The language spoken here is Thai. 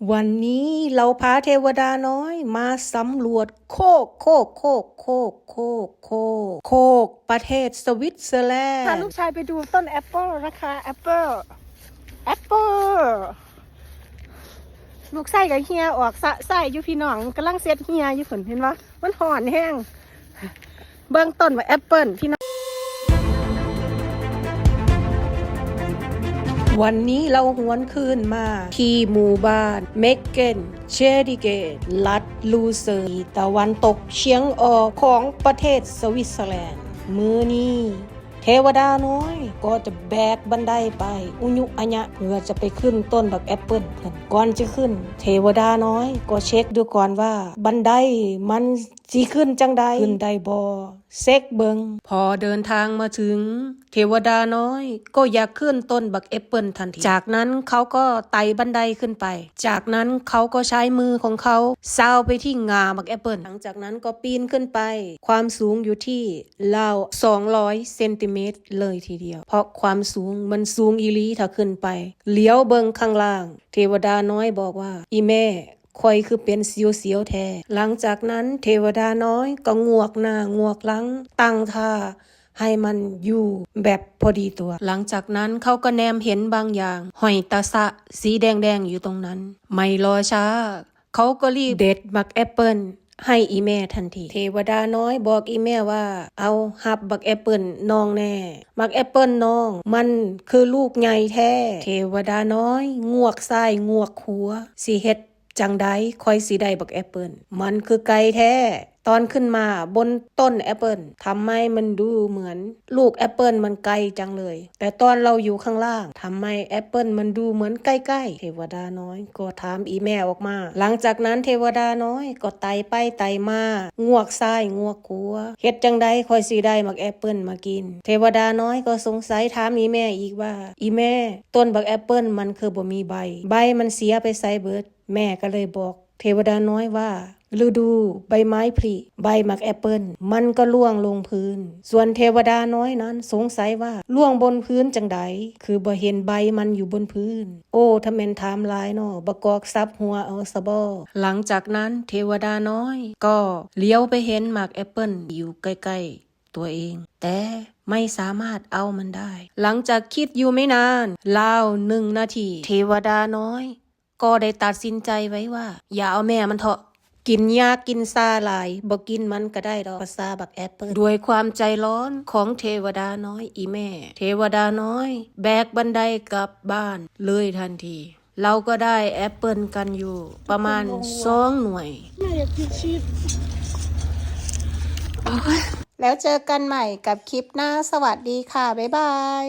วันนี้เราพาเทวดาน้อยมาสำรวจโคกประเทศสวิตเซอร์แลนด์พาลูกชายไปดูต้นแอปเปิลนะคะแอปเปิลลูกไส้กับเฮียออกไส้อยู่พี่น้องกำลังเซตเฮียอยู่ฝนเห็นปะมันห่อนแห้งเบื้องต้นว่าแอปเปิลพี่น้องวันนี้เราหวนคืนมาที่หมู่บ้านเมกเกนเชดิเกตรัฐลูเซอร์ตะวันตกเฉียงออกของประเทศสวิตเซอร์แลนด์มื้อนี้เทวดาน้อยก็จะแบกบันไดไปอุยุอัญะเพื่อจะไปขึ้นต้นบักแอปเปิลก่อนจะขึ้นเทวดาน้อยก็เช็คดูก่อนว่าบันไดมันสิขึ้นจังใดขึ้นได้บ่เซ็กเบิงพอเดินทางมาถึงเทวดาน้อยก็อยากขึ้นต้นบักแอปเปิลทันทีจากนั้นเขาก็ไต่บันไดขึ้นไปจากนั้นเขาก็ใช้มือของเขาซาวไปที่งาบักแอปเปิลหลังจากนั้นก็ปีนขึ้นไปความสูงอยู่ที่ราว200 เซนติเมตรเลยทีเดียวเพราะความสูงมันสูงอีหลีถ้าขึ้นไปเลี้ยวเบิงข้างล่างเทวดาน้อยบอกว่าอีแม่คอยคือเป็นเสียวๆแท้หลังจากนั้นเทวดาน้อยก็งวกหน้างวกหลังตั้งท่าให้มันอยู่แบบพอดีตัวหลังจากนั้นเขาก็แนมเห็นบางอย่างห้อยตาสะสีแดงๆอยู่ตรงนั้นไม่รอช้าเขาก็รีบเด็ดบักแอปเปิลให้อีแม่ทันทีเทวดาน้อยบอกอีแม่ว่าเอาหับบักแอปเปิลน้องแน่บักแอปเปิลน้องมันคือลูกใหญ่แท้เทวดาน้อยงวกซ้ายงวกขวาสิเฮ็ดจังใดคอยสีได้บักแอปเปิลมันคือไก่แท้ตอนขึ้นมาบนต้นแอปเปิลทำไมมันดูเหมือนลูกแอปเปิลมันไกลจังเลยแต่ตอนเราอยู่ข้างล่างทำไมแอปเปิลมันดูเหมือนใกล้ๆเทวดาน้อยก็ถามอีแม่ออกมาหลังจากนั้นเทวดาน้อยก็ไต่ไปไต่มางวกซ้ายงวกขวาเฮ็ดจังใดคอยสีได้บักแอปเปิลมากินเทวดาน้อยก็สงสัยถามอีแม่อีกว่าอีแม่ต้นบักแอปเปิลมันคือบ่มีใบมันเสียไปไสเบิดแม่ก็เลยบอกเทวดาน้อยว่าฤดูใบไม้ผลิใบหมักแอปเปิลมันก็ร่วงลงพื้นส่วนเทวดาน้อยนั้นสงสัยว่าร่วงบนพื้นจังใดคือบ่เห็นใบมันอยู่บนพื้นโอ้ถ้าแม่นถามหลายน้อบกอกซับหัวเอาซะบ่หลังจากนั้นเทวดาน้อยก็เลี้ยวไปเห็นหมากแอปเปิลอยู่ใกล้ๆตัวเองแต่ไม่สามารถเอามันได้หลังจากคิดอยู่ไม่นานราว1 นาทีเทวดาน้อยก็ได้ตัดสินใจไว้ว่าอย่าเอาแม่มันเถอะกินยากินซาหลายบ่กินมันก็ได้ดอกภาษาบักแอปเปิลด้วยความใจร้อนของเทวดาน้อยอีแม่เทวดาน้อยแบกบันไดกลับบ้านเลยทันทีเราก็ได้แอปเปิลกันอยู่ประมาณ2 หน่วยแม่อยากพิชิตแล้วเจอกันใหม่กับคลิปหน้าสวัสดีค่ะบ๊ายบาย